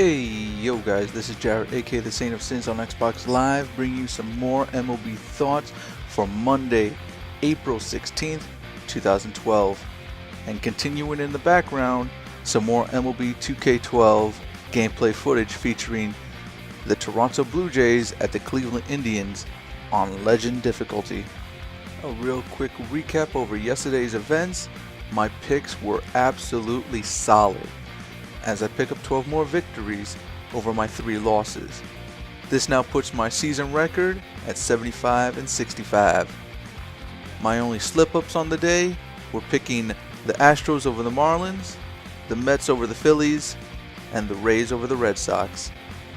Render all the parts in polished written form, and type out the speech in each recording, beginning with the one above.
Hey, yo guys, this is Jared, aka the Saint of Sins on Xbox Live, bringing you some more MLB thoughts for Monday, April 16th, 2012. And continuing in the background, some more MLB 2K12 gameplay footage featuring the Toronto Blue Jays at the Cleveland Indians on Legend difficulty. A real quick recap over yesterday's events. My picks were absolutely solid, as I pick up 12 more victories over my 3 losses. This now puts my season record at 75-65. My only slip-ups on the day were picking the Astros over the Marlins, the Mets over the Phillies, and the Rays over the Red Sox.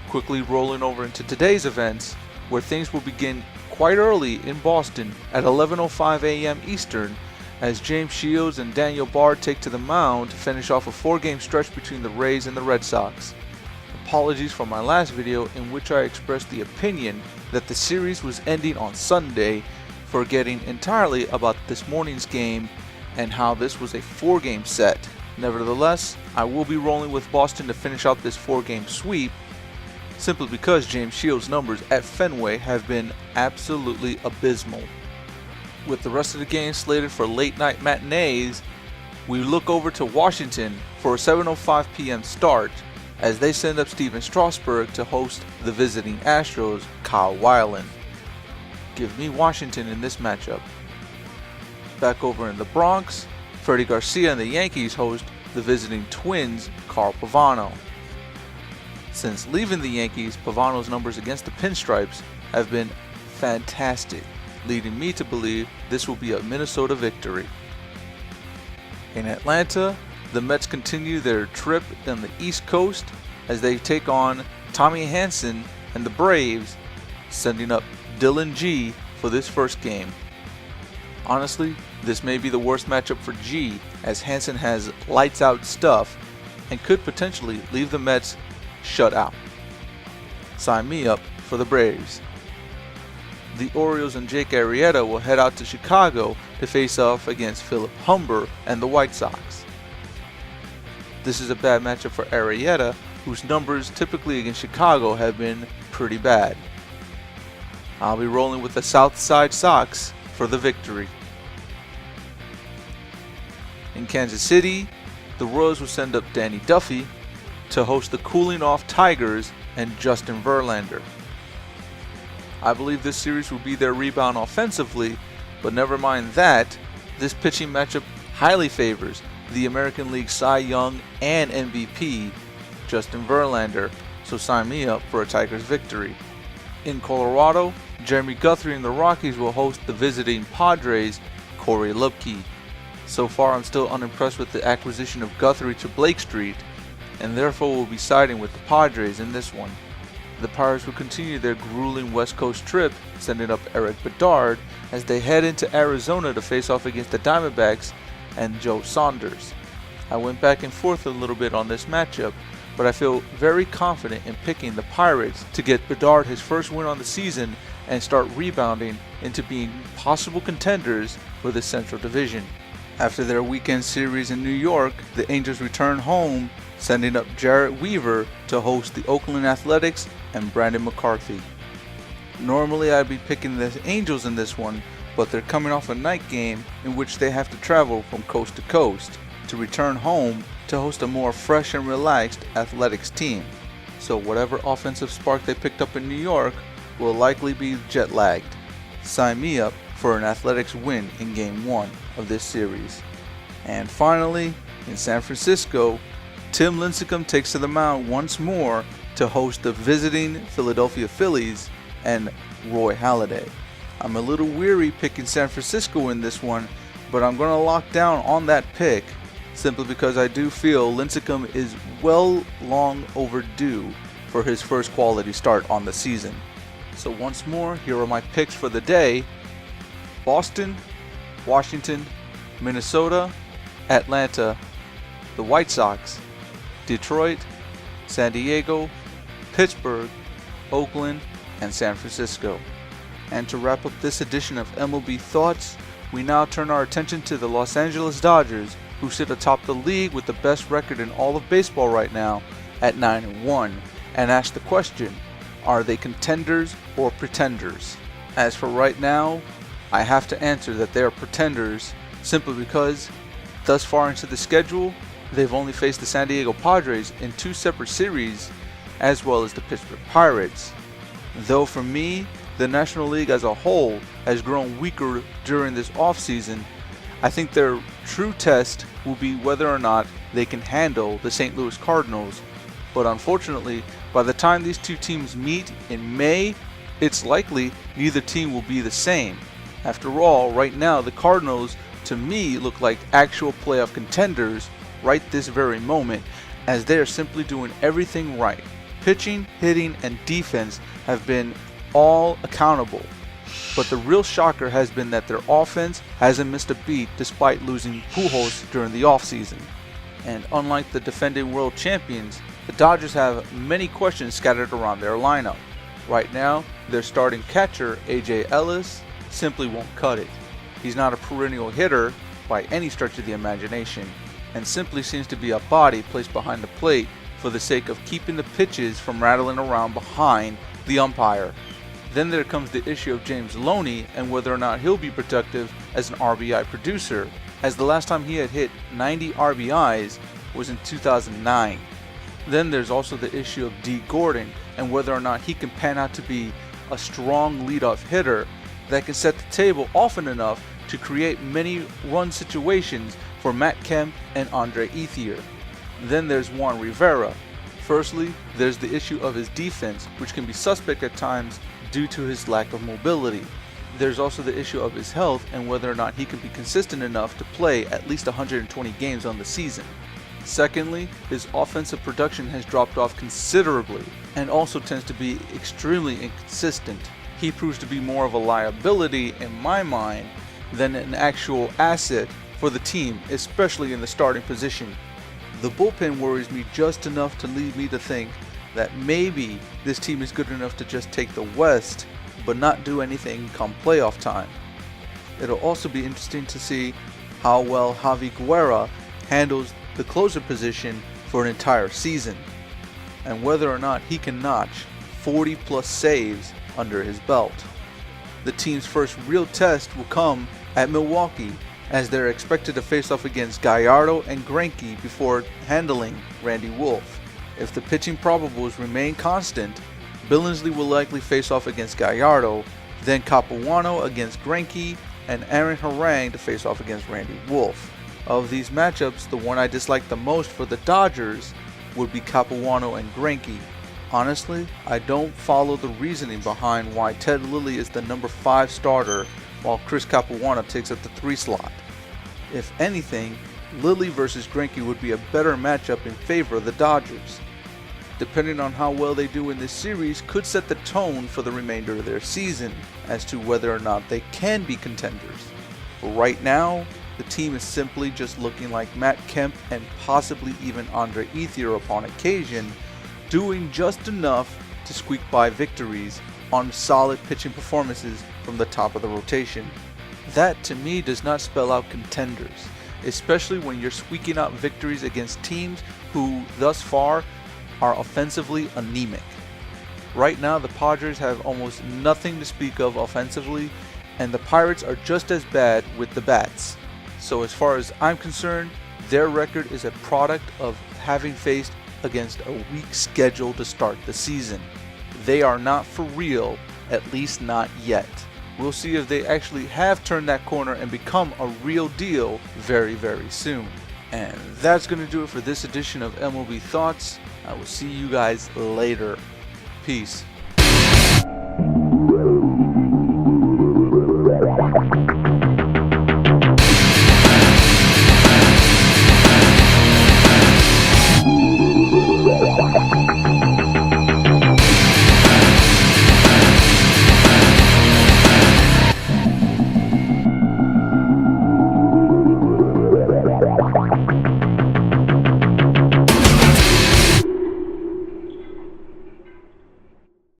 Quickly rolling over into today's events, where things will begin quite early in Boston at 11:05 a.m. Eastern, as James Shields and Daniel Bard take to the mound to finish off a 4-game stretch between the Rays and the Red Sox. Apologies for my last video, in which I expressed the opinion that the series was ending on Sunday, forgetting entirely about this morning's game and how this was a 4-game set. Nevertheless, I will be rolling with Boston to finish out this 4-game sweep, simply because James Shields' numbers at Fenway have been absolutely abysmal. With the rest of the games slated for late night matinees, we look over to Washington for a 7:05 p.m. start, as they send up Steven Strasburg to host the visiting Astros, Kyle Weiland. Give me Washington in this matchup. Back over in the Bronx, Freddie Garcia and the Yankees host the visiting Twins, Carl Pavano. Since leaving the Yankees, Pavano's numbers against the Pinstripes have been fantastic, leading me to believe this will be a Minnesota victory. In Atlanta, the Mets continue their trip on the East Coast as they take on Tommy Hanson and the Braves, sending up Dylan G for this first game. Honestly, this may be the worst matchup for G, as Hanson has lights out stuff and could potentially leave the Mets shut out. Sign me up for the Braves. The Orioles and Jake Arrieta will head out to Chicago to face off against Philip Humber and the White Sox. This is a bad matchup for Arrieta, whose numbers typically against Chicago have been pretty bad. I'll be rolling with the South Side Sox for the victory. In Kansas City, the Royals will send up Danny Duffy to host the cooling off Tigers and Justin Verlander. I believe this series will be their rebound offensively, but never mind that, this pitching matchup highly favors the American League Cy Young and MVP, Justin Verlander, so sign me up for a Tigers victory. In Colorado, Jeremy Guthrie and the Rockies will host the visiting Padres, Corey Lupke. So far, I'm still unimpressed with the acquisition of Guthrie to Blake Street, and therefore will be siding with the Padres in this one. The Pirates will continue their grueling West Coast trip, sending up Eric Bedard as they head into Arizona to face off against the Diamondbacks and Joe Saunders. I went back and forth a little bit on this matchup, but I feel very confident in picking the Pirates to get Bedard his first win on the season and start rebounding into being possible contenders for the Central Division. After their weekend series in New York, the Angels return home, sending up Jarrett Weaver to host the Oakland Athletics and Brandon McCarthy. Normally I'd be picking the Angels in this one, but they're coming off a night game in which they have to travel from coast to coast to return home to host a more fresh and relaxed Athletics team. So whatever offensive spark they picked up in New York will likely be jet lagged. Sign me up for an Athletics win in Game 1 of this series. And finally, in San Francisco, Tim Lincecum takes to the mound once more to host the visiting Philadelphia Phillies and Roy Halladay. I'm a little weary picking San Francisco in this one, but I'm going to lock down on that pick simply because I do feel Lincecum is well long overdue for his first quality start on the season. So once more, here are my picks for the day: Boston, Washington, Minnesota, Atlanta, the White Sox, Detroit, San Diego, Pittsburgh, Oakland, and San Francisco. And to wrap up this edition of MLB Thoughts, we now turn our attention to the Los Angeles Dodgers, who sit atop the league with the best record in all of baseball right now, at 9-1 and ask the question, are they contenders or pretenders? As for right now, I have to answer that they are pretenders simply because thus far into the schedule, they've only faced the San Diego Padres in 2 separate series, as well as the Pittsburgh Pirates. Though for me, the National League as a whole has grown weaker during this offseason, I think their true test will be whether or not they can handle the St. Louis Cardinals. But unfortunately, by the time these two teams meet in May, it's likely neither team will be the same. After all, right now the Cardinals to me look like actual playoff contenders right this very moment, as they are simply doing everything right. Pitching, hitting, and defense have been all accountable. But the real shocker has been that their offense hasn't missed a beat despite losing Pujols during the offseason. And unlike the defending world champions, the Dodgers have many questions scattered around their lineup. Right now, their starting catcher, A.J. Ellis, simply won't cut it. He's not a perennial hitter by any stretch of the imagination, and simply seems to be a body placed behind the plate for the sake of keeping the pitches from rattling around behind the umpire. Then there comes the issue of James Loney and whether or not he'll be productive as an RBI producer, as the last time he had hit 90 RBIs was in 2009. Then there's also the issue of Dee Gordon and whether or not he can pan out to be a strong leadoff hitter that can set the table often enough to create many run situations for Matt Kemp and Andre Ethier. Then there's Juan Rivera. Firstly, there's the issue of his defense, which can be suspect at times due to his lack of mobility. There's also the issue of his health and whether or not he can be consistent enough to play at least 120 games on the season. Secondly, his offensive production has dropped off considerably and also tends to be extremely inconsistent. He proves to be more of a liability in my mind than an actual asset for the team, especially in the starting position. The bullpen worries me just enough to lead me to think that maybe this team is good enough to just take the West, but not do anything come playoff time. It'll also be interesting to see how well Javi Guerra handles the closer position for an entire season, and whether or not he can notch 40 plus saves under his belt. The team's first real test will come at Milwaukee, as they're expected to face off against Gallardo and Greinke before handling Randy Wolf. If the pitching probables remain constant, Billingsley will likely face off against Gallardo, then Capuano against Greinke, and Aaron Harang to face off against Randy Wolf. Of these matchups, the one I dislike the most for the Dodgers would be Capuano and Greinke. Honestly, I don't follow the reasoning behind why Ted Lilly is the number 5 starter while Chris Capuano takes up the 3 slot. If anything, Lilly versus Greinke would be a better matchup in favor of the Dodgers. Depending on how well they do in this series could set the tone for the remainder of their season as to whether or not they can be contenders. But right now, the team is simply just looking like Matt Kemp and possibly even Andre Ethier upon occasion, doing just enough to squeak by victories on solid pitching performances from the top of the rotation. That to me does not spell out contenders, especially when you're squeaking out victories against teams who thus far are offensively anemic. Right now the Padres have almost nothing to speak of offensively, and the Pirates are just as bad with the bats. So as far as I'm concerned, their record is a product of having faced against a weak schedule to start the season. They are not for real, at least not yet. We'll see if they actually have turned that corner and become a real deal very, very soon. And that's going to do it for this edition of MLB Thoughts. I will see you guys later. Peace.